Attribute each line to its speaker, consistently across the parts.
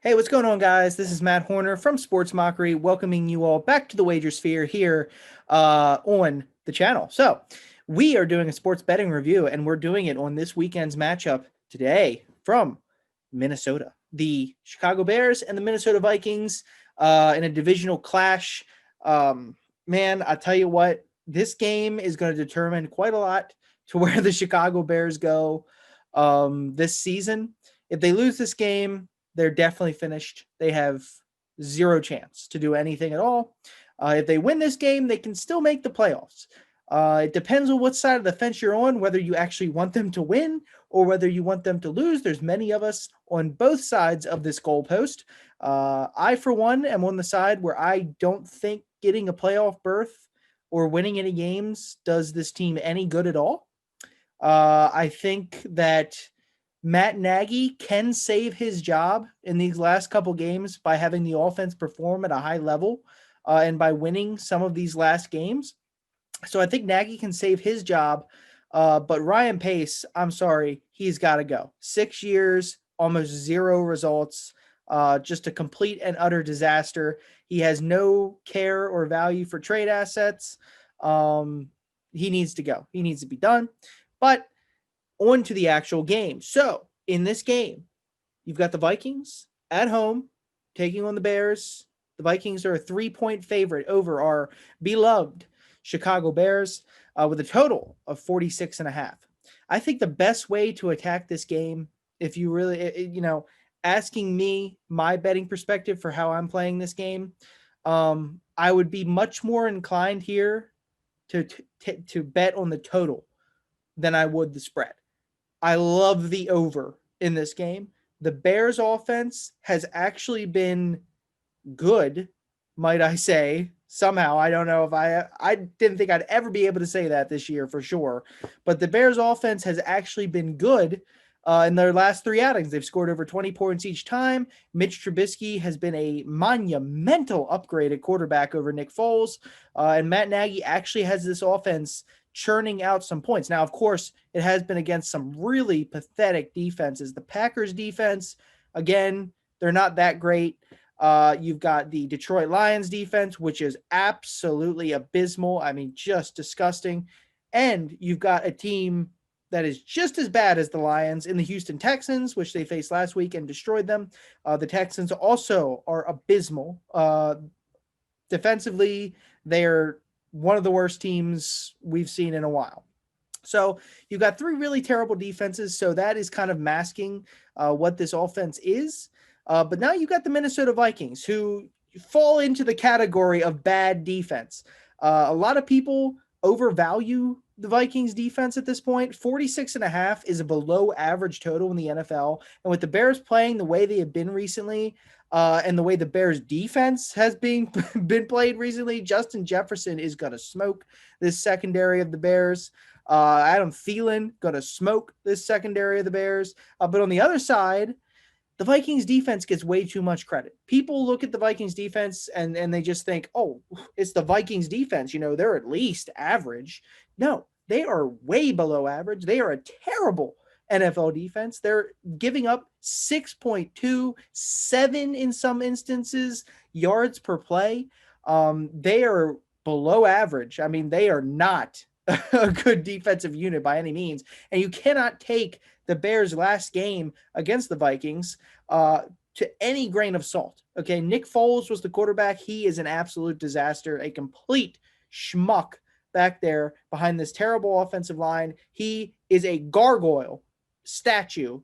Speaker 1: Hey, what's going on, guys? This is Matt Horner from Sports Mockery, welcoming you all back to the Wager Sphere here on the channel. So, we are doing a sports betting review, and we're doing it on this weekend's matchup today from Minnesota. The Chicago Bears and the Minnesota Vikings in a divisional clash. Man, I tell you what, this game is going to determine quite a lot to where the Chicago Bears go this season. If they lose this game, they're definitely finished. They have zero chance to do anything at all. If they win this game, they can still make the playoffs. It depends on what side of the fence you're on, whether you actually want them to win or whether you want them to lose. There's many of us on both sides of this goalpost. I, for one, am on the side where I don't think getting a playoff berth or winning any games does this team any good at all. I think that Matt Nagy can save his job in these last couple games by having the offense perform at a high level and by winning some of these last games. So I think Nagy can save his job. But Ryan Pace, I'm sorry, he's got to go. 6 years, almost zero results, just a complete and utter disaster. He has no care or value for trade assets. He needs to go. He needs to be done. But on to the actual game. So in this game, you've got the Vikings at home taking on the Bears. The Vikings are a 3-point favorite over our beloved Chicago Bears with a total of 46 and a half. I think the best way to attack this game, if you really, asking me my betting perspective for how I'm playing this game, I would be much more inclined here to bet on the total than I would the spread. I love the over in this game. The Bears offense has actually been good, might I say. Somehow, I don't know if I didn't think I'd ever be able to say that this year for sure. But the Bears offense has actually been good in their last three outings. They've scored over 20 points each time. Mitch Trubisky has been a monumental upgrade at quarterback over Nick Foles. And Matt Nagy actually has this offense churning out some points. Now, of course, it has been against some really pathetic defenses. The Packers defense, again, they're not that great. You've got the Detroit Lions defense, which is absolutely abysmal. I mean, just disgusting. And you've got a team that is just as bad as the Lions in the Houston Texans, which they faced last week and destroyed them. The Texans also are abysmal. Defensively, they're one of the worst teams we've seen in a while. So you've got three really terrible defenses. So that is kind of masking what this offense is. But now you've got the Minnesota Vikings, who fall into the category of bad defense. A lot of people overvalue the Vikings defense at this point. 46 and a half is a below average total in the NFL. And with the Bears playing the way they have been recently, and the way the Bears defense has been played recently, Justin Jefferson is going to smoke this secondary of the Bears. Adam Thielen going to smoke this secondary of the Bears. But on the other side, the Vikings defense gets way too much credit. People look at the Vikings defense and they just think, oh, it's the Vikings defense. They're at least average. No, they are way below average. They are a terrible NFL defense. They're giving up 6.27 in some instances yards per play. They are below average. I mean, they are not a good defensive unit by any means. And you cannot take the Bears' last game against the Vikings to any grain of salt. Okay, Nick Foles was the quarterback. He is an absolute disaster, a complete schmuck back there behind this terrible offensive line. He is a gargoyle statue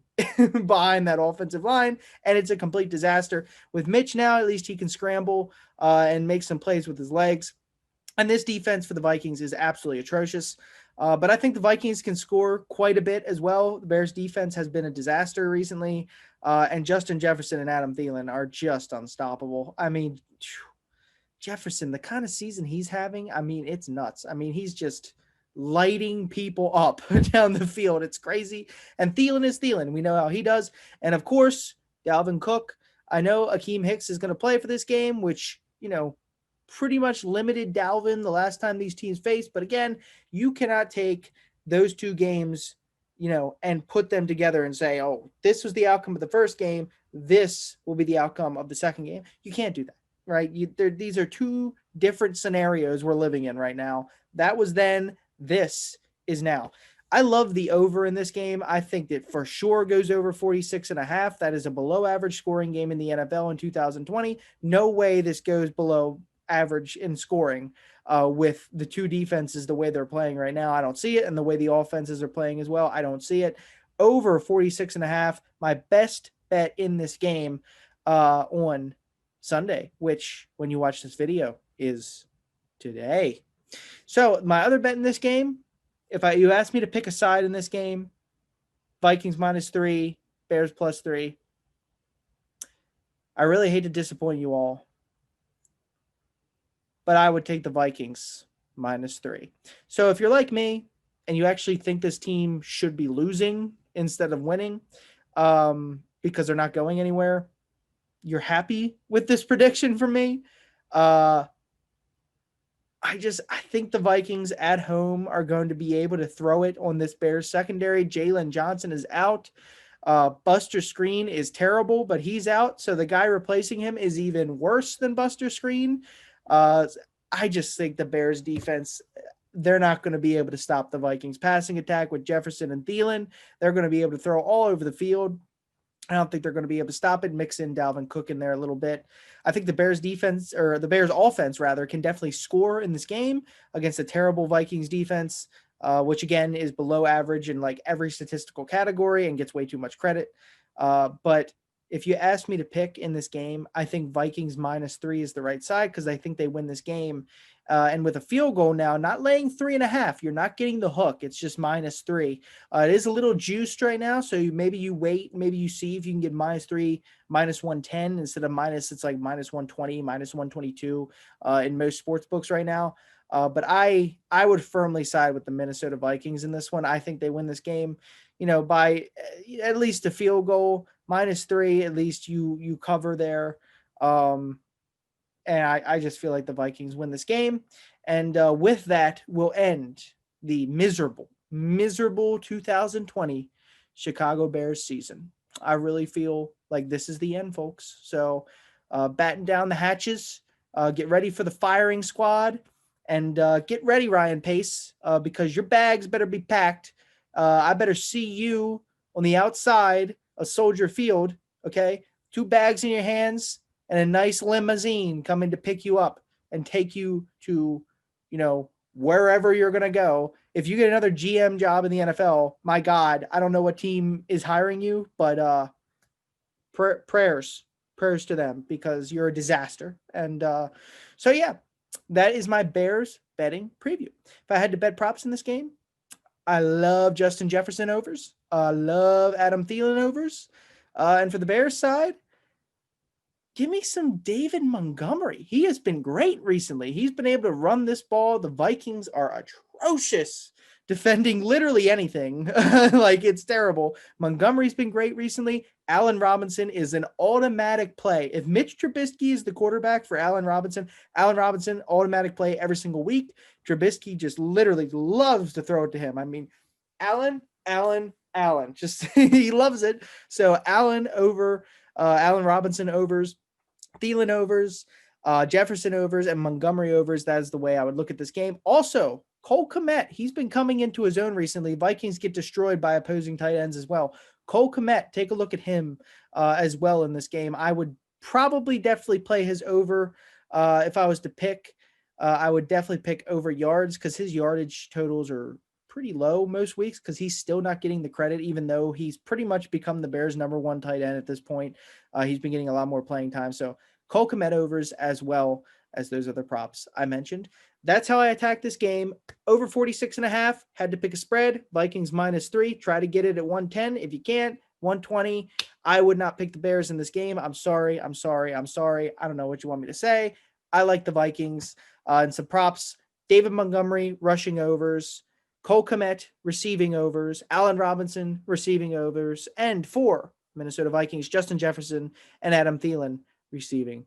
Speaker 1: behind that offensive line, and it's a complete disaster. With Mitch now, at least he can scramble and make some plays with his legs. And this defense for the Vikings is absolutely atrocious. But I think the Vikings can score quite a bit as well. The Bears defense has been a disaster recently. And Justin Jefferson and Adam Thielen are just unstoppable. I mean, Jefferson, the kind of season he's having, I mean, it's nuts. I mean, he's just lighting people up down the field. It's crazy. And Thielen is Thielen. We know how he does. And of course, Dalvin Cook. I know Akeem Hicks is going to play for this game, which, pretty much limited Dalvin the last time these teams faced. But again, you cannot take those two games, and put them together and say, oh, this was the outcome of the first game. this will be the outcome of the second game. You can't do that, right? These are two different scenarios we're living in right now. That was then, this is now. I love the over in this game. I think that for sure goes over 46.5. That is a below average scoring game in the NFL in 2020. No way this goes below average in scoring with the two defenses the way they're playing right now. I don't see it. And the way the offenses are playing as well, I don't see it. Over 46.5. My best bet in this game on Sunday, which when you watch this video is today. So my other bet in this game, if you asked me to pick a side in this game, Vikings -3, Bears +3. I really hate to disappoint you all, but I would take the Vikings -3. So if you're like me and you actually think this team should be losing instead of winning because they're not going anywhere, you're happy with this prediction from me. I think the Vikings at home are going to be able to throw it on this Bears secondary. Jalen Johnson is out. Buster Screen is terrible, but he's out. So the guy replacing him is even worse than Buster Screen. I just think the Bears defense, they're not going to be able to stop the Vikings passing attack with Jefferson and Thielen. They're going to be able to throw all over the field. I don't think they're going to be able to stop it. Mix in Dalvin Cook in there a little bit. I think the Bears defense, or the Bears offense rather, can definitely score in this game against a terrible Vikings defense, which again is below average in like every statistical category and gets way too much credit. But if you ask me to pick in this game, I think Vikings -3 is the right side because I think they win this game. And with a field goal now, not laying 3.5, you're not getting the hook. It's just -3. It is a little juiced right now, so maybe you wait, maybe you see if you can get -3, -110 instead of it's like -120, -122 in most sports books right now. But I would firmly side with the Minnesota Vikings in this one. I think they win this game, by at least a field goal. -3, at least you cover there. And I just feel like the Vikings win this game. And with that, we'll end the miserable 2020 Chicago Bears season. I really feel like this is the end, folks. So batten down the hatches, get ready for the firing squad, and get ready, Ryan Pace, because your bags better be packed. I better see you on the outside of Soldier Field, okay? 2 bags in your hands and a nice limousine coming to pick you up and take you to, wherever you're going to go. If you get another GM job in the NFL, my God, I don't know what team is hiring you, but prayers to them because you're a disaster. And so, yeah, that is my Bears betting preview. If I had to bet props in this game, I love Justin Jefferson overs. I love Adam Thielen overs. And for the Bears side, give me some David Montgomery. He has been great recently. He's been able to run this ball. The Vikings are atrocious defending literally anything. Like, it's terrible. Montgomery's been great recently. Allen Robinson is an automatic play. If Mitch Trubisky is the quarterback for Allen Robinson, automatic play every single week. Trubisky just literally loves to throw it to him. I mean, Allen, just he loves it. So Allen Robinson overs, Thielen overs, Jefferson overs, and Montgomery overs. That is the way I would look at this game. Also, Cole Kmet, he's been coming into his own recently. Vikings get destroyed by opposing tight ends as well. Cole Kmet, take a look at him as well in this game. I would definitely play his over if I was to pick. I would definitely pick over yards because his yardage totals are pretty low most weeks because he's still not getting the credit, even though he's pretty much become the Bears' #1 tight end at this point. He's been getting a lot more playing time. So Cole Kmet overs as well as those other props I mentioned. That's how I attack this game. Over 46.5, had to pick a spread. Vikings -3, try to get it at 110. If you can't, 120. I would not pick the Bears in this game. I'm sorry. I don't know what you want me to say. I like the Vikings. And some props, David Montgomery rushing overs, Cole Kmet receiving overs, Allen Robinson receiving overs, and for Minnesota Vikings, Justin Jefferson and Adam Thielen receiving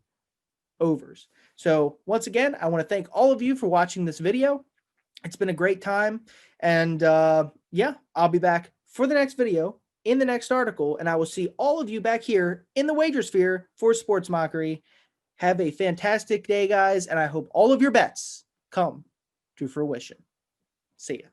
Speaker 1: overs. So once again, I want to thank all of you for watching this video. It's been a great time. And yeah, I'll be back for the next video in the next article, and I will see all of you back here in the wager sphere for Sports Mockery. Have a fantastic day, guys, and I hope all of your bets come to fruition. See ya.